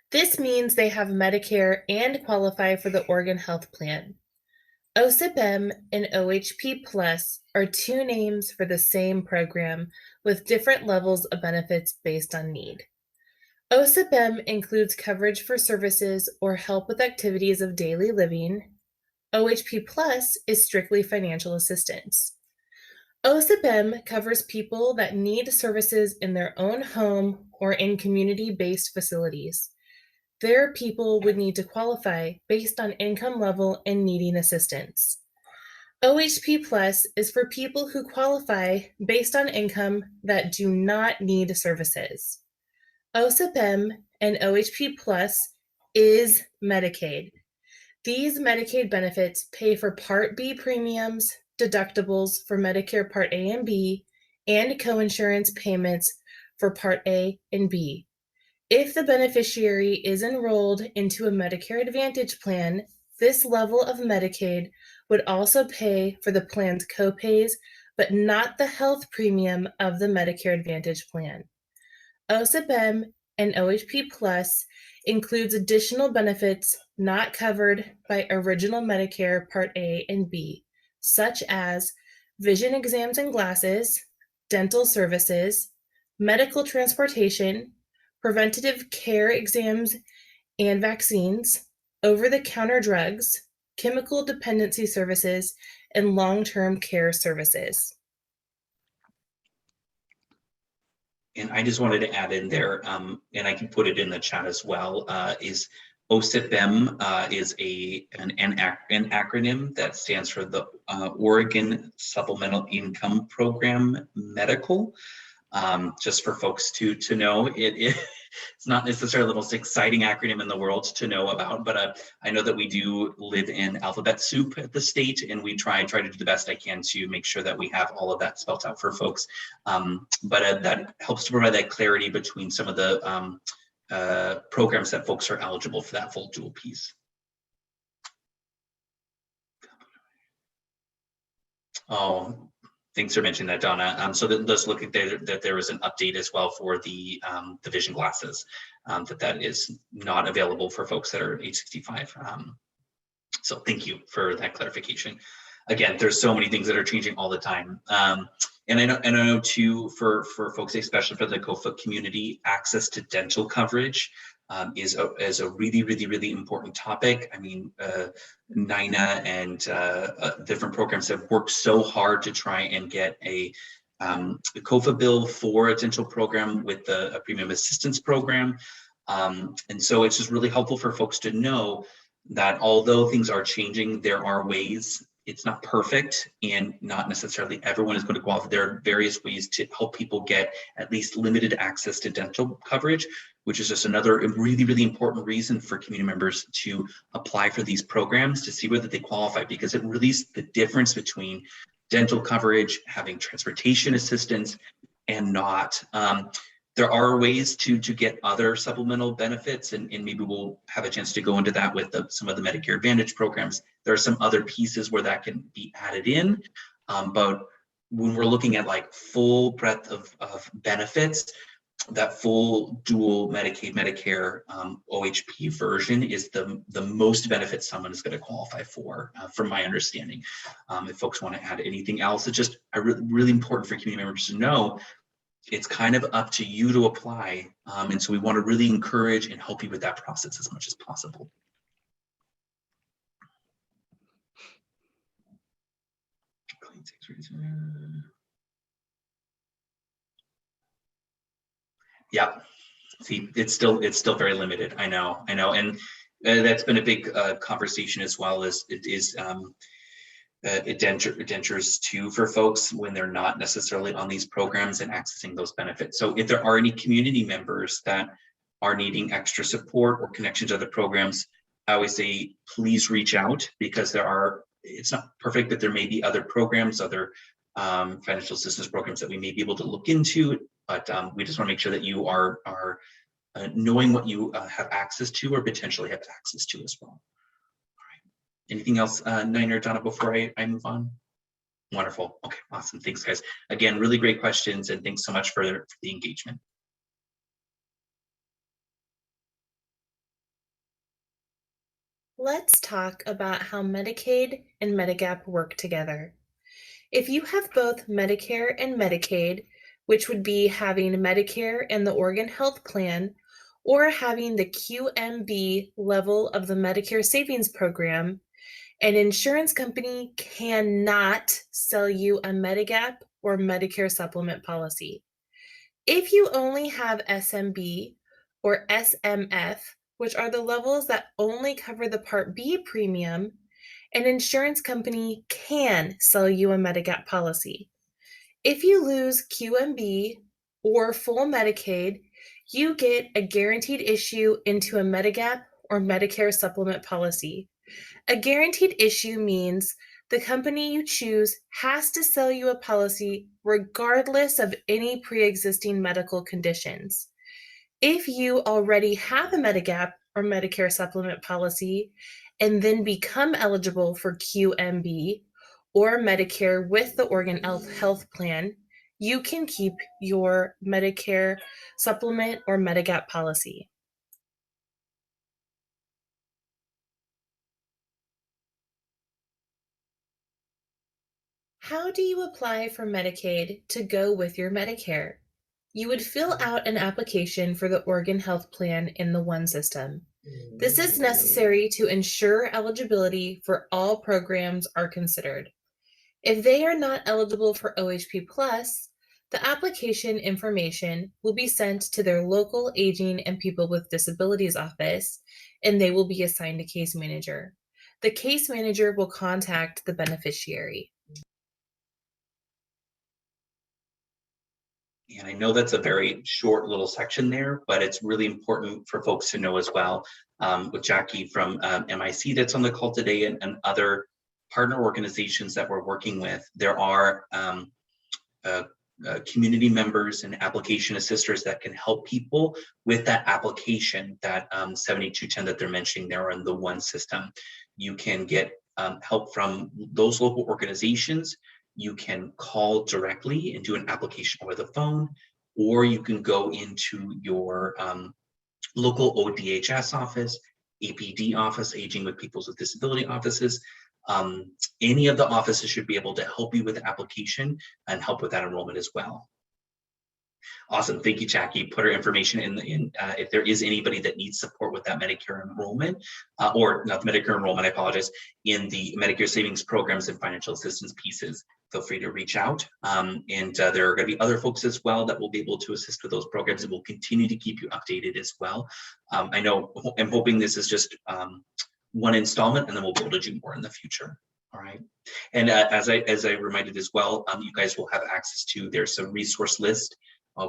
This means they have Medicare and qualify for the Oregon Health Plan. OSIP-M and OHP Plus are 2 names for the same program with different levels of benefits based on need. OSIP-M includes coverage for services or help with activities of daily living. OHP Plus is strictly financial assistance. OSIPM covers people that need services in their own home or in community-based facilities. Their people would need to qualify based on income level and needing assistance. OHP Plus is for people who qualify based on income that do not need services. OSIPM and OHP Plus is Medicaid. These Medicaid benefits pay for Part B premiums, deductibles for Medicare Part A and B, and coinsurance payments for Part A and B. If the beneficiary is enrolled into a Medicare Advantage plan, this level of Medicaid would also pay for the plan's copays, but not the health premium of the Medicare Advantage plan. OSIPM and OHP Plus includes additional benefits not covered by original Medicare Part A and B, such as vision exams and glasses, dental services, medical transportation, preventative care exams and vaccines, over-the-counter drugs, chemical dependency services, and long-term care services. And I just wanted to add in there, and I can put it in the chat as well, is OSIPM is an acronym that stands for the Oregon Supplemental Income Program Medical. Just for folks to know, it's not necessarily the most exciting acronym in the world to know about, but I know that we do live in alphabet soup at the state, and we try to do the best I can to make sure that we have all of that spelled out for folks. But that helps to provide that clarity between some of the programs that folks are eligible for that full dual piece. Oh, thanks for mentioning that, Donna. So that does look like that there was an update as well for the vision glasses, that is not available for folks that are age 65. So thank you for that clarification. Again, there's so many things that are changing all the time. And I know too, for folks, especially for the COFA community, access to dental coverage is a really important topic. I mean, NINA and different programs have worked so hard to try and get a COFA bill for a dental program with a premium assistance program. And so it's just really helpful for folks to know that although things are changing, there are ways. It's not perfect, and not necessarily everyone is going to qualify. There are various ways to help people get at least limited access to dental coverage, which is just another really important reason for community members to apply for these programs to see whether they qualify, because it really is the difference between dental coverage, having transportation assistance, and not. There are ways to get other supplemental benefits, and maybe we'll have a chance to go into that with some of the Medicare Advantage programs. There are some other pieces where that can be added in, but when we're looking at like full breadth of benefits, that full dual Medicaid, Medicare, OHP version is the most benefit someone is going to qualify for, from my understanding. If folks want to add anything else, it's just really important for community members to know it's kind of up to you to apply. And so we want to really encourage and help you with that process as much as possible. Yeah, see, it's still very limited. I know, and that's been a big conversation as well as it is dentures too for folks when they're not necessarily on these programs and accessing those benefits. So if there are any community members that are needing extra support or connection to other programs, I always say please reach out, because it's not perfect, but there may be other programs, other financial assistance programs that we may be able to look into, but we just want to make sure that you are knowing what you have access to or potentially have access to as well. Anything else, Nina or Donna, before I move on? Wonderful. Okay, awesome. Thanks, guys. Again, really great questions, and thanks so much for the engagement. Let's talk about how Medicaid and Medigap work together. If you have both Medicare and Medicaid, which would be having Medicare and the Oregon Health Plan, or having the QMB level of the Medicare Savings Program, an insurance company cannot sell you a Medigap or Medicare supplement policy. If you only have SMB or SMF, which are the levels that only cover the Part B premium, an insurance company can sell you a Medigap policy. If you lose QMB or full Medicaid, you get a guaranteed issue into a Medigap or Medicare supplement policy. A guaranteed issue means the company you choose has to sell you a policy regardless of any pre-existing medical conditions. If you already have a Medigap or Medicare supplement policy and then become eligible for QMB or Medicare with the Oregon Health Plan, you can keep your Medicare supplement or Medigap policy. How do you apply for Medicaid to go with your Medicare? You would fill out an application for the Oregon Health Plan in the One System. This is necessary to ensure eligibility for all programs are considered. If they are not eligible for OHP Plus, the application information will be sent to their local Aging and People with Disabilities office, and they will be assigned a case manager. The case manager will contact the beneficiary. And I know that's a very short little section there, but it's really important for folks to know as well, with Jackie from MIC that's on the call today and other partner organizations that we're working with. There are community members and application assisters that can help people with that application, that 7210 that they're mentioning there in the One System. You can get help from those local organizations. You can call directly and do an application over the phone, or you can go into your local ODHS office, APD office, Aging with People with Disability offices. Any of the offices should be able to help you with the application and help with that enrollment as well. Awesome, thank you, Jackie. Put her information in if there is anybody that needs support with that Medicare enrollment, or not Medicare enrollment, I apologize, in the Medicare savings programs and financial assistance pieces, feel free to reach out. And there are going to be other folks as well that will be able to assist with those programs, and will continue to keep you updated as well. I know, I'm hoping this is just one installment, and then we'll be able to do more in the future. All right. And as I reminded as well, you guys will have access to, there's a resource list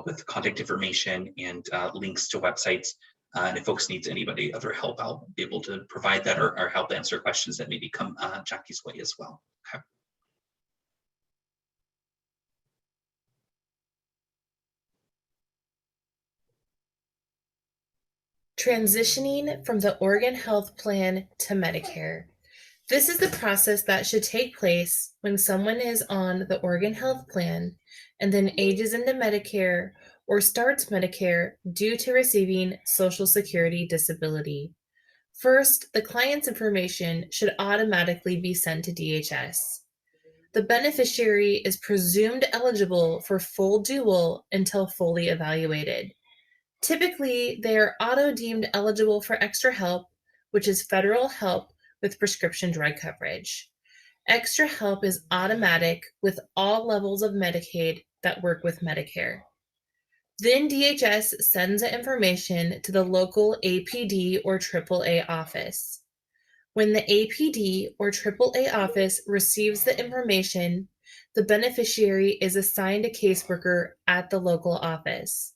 with contact information and links to websites. And if folks needs anybody other help, I'll be able to provide that or help answer questions that maybe come Jackie's way as well. Okay. Transitioning from the Oregon Health Plan to Medicare. This is the process that should take place when someone is on the Oregon Health Plan and then ages into Medicare or starts Medicare due to receiving Social Security disability. First, the client's information should automatically be sent to DHS. The beneficiary is presumed eligible for full dual until fully evaluated. Typically, they are auto-deemed eligible for extra help, which is federal help with prescription drug coverage. Extra help is automatic with all levels of Medicaid that work with Medicare. Then DHS sends the information to the local APD or AAA office. When the APD or AAA office receives the information, the beneficiary is assigned a caseworker at the local office.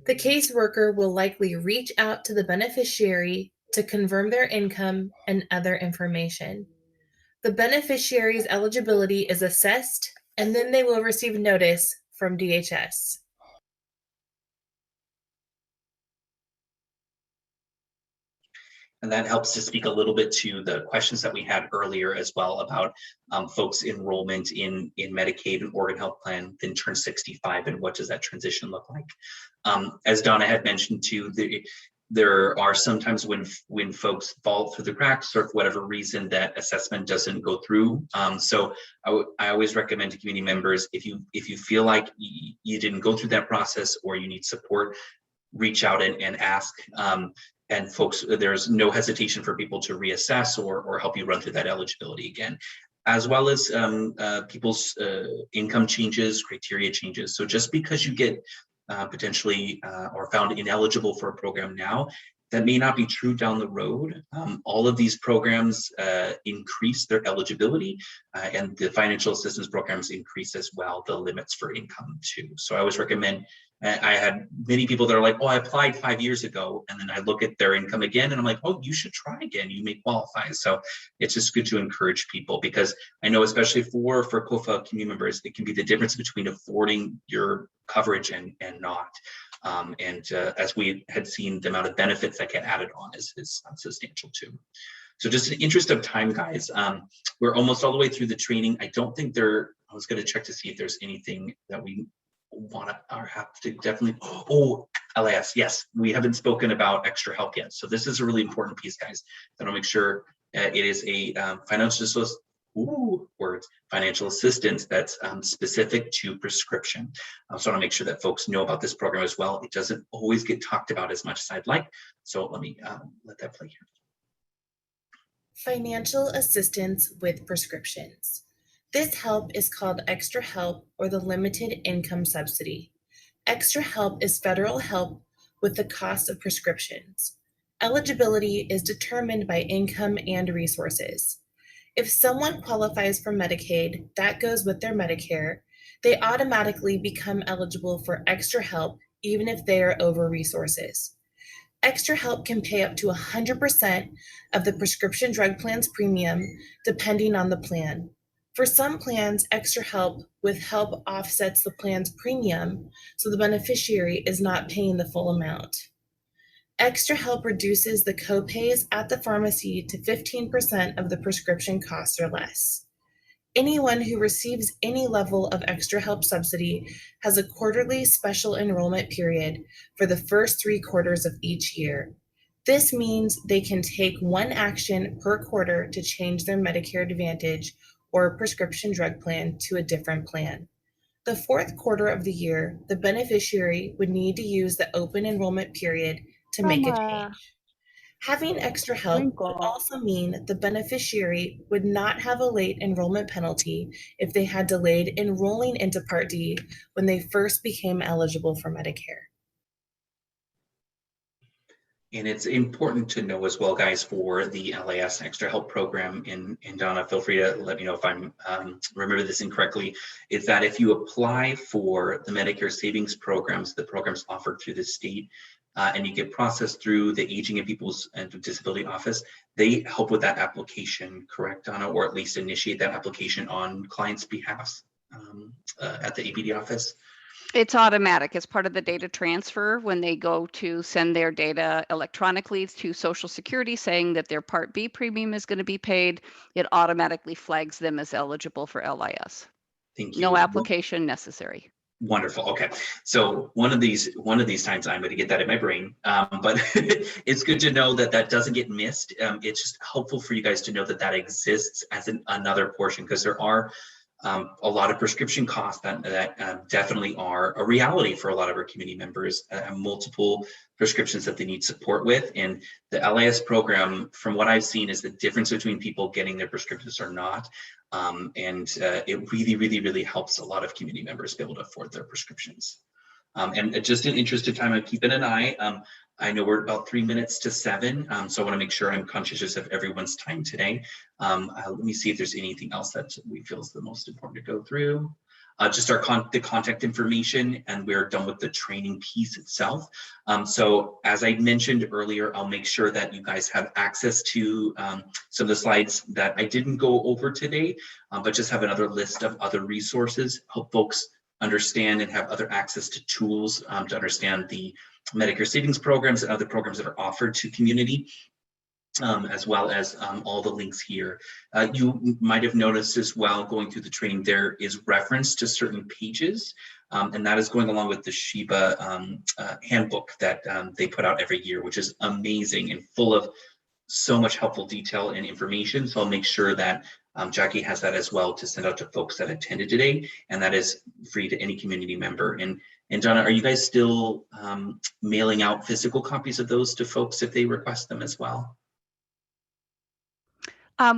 The caseworker will likely reach out to the beneficiary to confirm their income and other information. The beneficiary's eligibility is assessed, and then they will receive notice from DHS. And that helps to speak a little bit to the questions that we had earlier as well about folks' enrollment in Medicaid and Oregon Health Plan, then turn 65, and what does that transition look like? As Donna had mentioned too, there are sometimes when folks fall through the cracks or for whatever reason that assessment doesn't go through. So I always recommend to community members, if you feel like you didn't go through that process or you need support, reach out and ask. And folks, there's no hesitation for people to reassess or help you run through that eligibility again. as well as people's income changes, criteria changes. So just because you get potentially or found ineligible for a program now, that may not be true down the road. All of these programs increase their eligibility, and the financial assistance programs increase as well the limits for income too. So I always recommend, I had many people that are like, oh, I applied 5 years ago, and then I look at their income again and I'm like, oh, you should try again, you may qualify. So it's just good to encourage people, because I know especially for COFA community members, it can be the difference between affording your coverage and not. As we had seen, the amount of benefits that get added on is substantial too. So just in the interest of time, guys, we're almost all the way through the training. I don't think I was going to check to see if there's anything that we want to or have to definitely. Oh, LAS, yes, we haven't spoken about extra help yet. So this is a really important piece, guys. I want to make sure it is a financial assistance that's specific to prescription. So I want to make sure that folks know about this program as well. It doesn't always get talked about as much as I'd like. So let me let that play here. Financial assistance with prescriptions. This help is called Extra Help or the Limited Income Subsidy. Extra Help is federal help with the cost of prescriptions. Eligibility is determined by income and resources. If someone qualifies for Medicaid, that goes with their Medicare, they automatically become eligible for extra help even if they are over resources. Extra Help can pay up to 100% of the prescription drug plan's premium, depending on the plan. For some plans, Extra Help with help offsets the plan's premium, so the beneficiary is not paying the full amount. Extra Help reduces the copays at the pharmacy to 15% of the prescription costs or less. Anyone who receives any level of Extra Help subsidy has a quarterly special enrollment period for the first 3 quarters of each year. This means they can take one action per quarter to change their Medicare Advantage or prescription drug plan to a different plan. The 4th quarter of the year, the beneficiary would need to use the open enrollment period to make a change. Having Extra Help would also mean the beneficiary would not have a late enrollment penalty if they had delayed enrolling into Part D when they first became eligible for Medicare. And it's important to know as well, guys, for the LAS Extra Help program, and Donna, feel free to let me know if I'm remember this incorrectly, is that if you apply for the Medicare savings programs, the programs offered through the state, and you get processed through the Aging and People's and Disability Office, they help with that application, correct, Donna? Or at least initiate that application on clients' behalf at the APD office? It's automatic. It's part of the data transfer when they go to send their data electronically to Social Security saying that their Part B premium is going to be paid. It automatically flags them as eligible for LIS. Thank you. No application necessary. Wonderful. Okay, so one of these times I'm going to get that in my brain, but it's good to know that that doesn't get missed. It's just helpful for you guys to know that that exists as another portion, because there are a lot of prescription costs that definitely are a reality for a lot of our community members, multiple prescriptions that they need support with. And the LIS program, from what I've seen, is the difference between people getting their prescriptions or not. It really, really, really helps a lot of community members be able to afford their prescriptions. And just in interest of time, I'm keeping an eye. I know we're about 3 minutes to 7, so I want to make sure I'm conscious of everyone's time today. Let me see if there's anything else that we feel is the most important to go through. Just the contact information, and we're done with the training piece itself. So as I mentioned earlier, I'll make sure that you guys have access to some of the slides that I didn't go over today, but just have another list of other resources, help folks understand and have other access to tools to understand the Medicare savings programs and other programs that are offered to community, as well as all the links here. You might have noticed as well, going through the training, there is reference to certain pages, and that is going along with the Sheba handbook that they put out every year, which is amazing and full of so much helpful detail and information. So I'll make sure that Jackie has that as well to send out to folks that attended today, and that is free to any community member. And Donna, are you guys still mailing out physical copies of those to folks if they request them as well?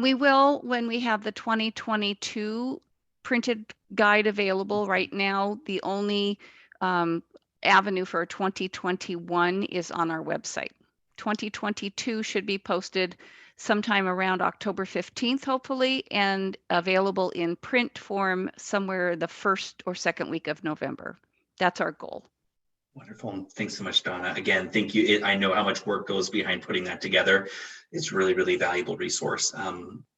We will when we have the 2022 printed guide available. Right now, the only avenue for 2021 is on our website. 2022 should be posted sometime around October 15th, hopefully, and available in print form somewhere the first or second week of November. That's our goal. Wonderful. And thanks so much, Donna. Again, thank you. I know how much work goes behind putting that together. It's really, really valuable resource.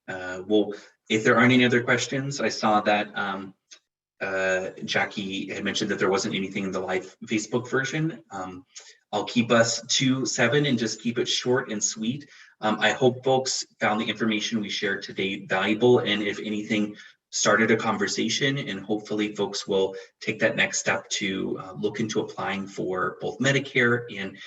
Well, if there aren't any other questions, I saw that Jackie had mentioned that there wasn't anything in the live Facebook version. I'll keep us to 7 and just keep it short and sweet. I hope folks found the information we shared today valuable, and if anything, started a conversation, and hopefully folks will take that next step to look into applying for both Medicare and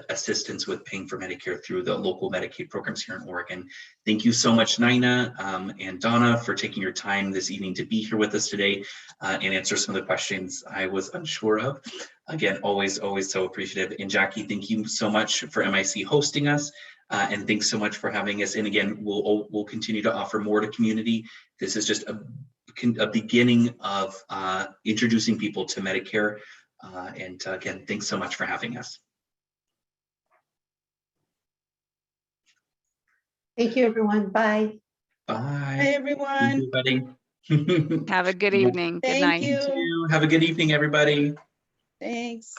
assistance with paying for Medicare through the local Medicaid programs here in Oregon. Thank you so much, Nina and Donna, for taking your time this evening to be here with us today and answer some of the questions I was unsure of. Again, always so appreciative. And Jackie, thank you so much for MIC hosting us. And thanks so much for having us. And again, we'll continue to offer more to community. This is just a beginning of introducing people to Medicare. And again, thanks so much for having us. Thank you, everyone. Bye. Bye. Hi, everyone. Everybody. Have a good evening. Good Thank night. you. Have a good evening, everybody. Thanks.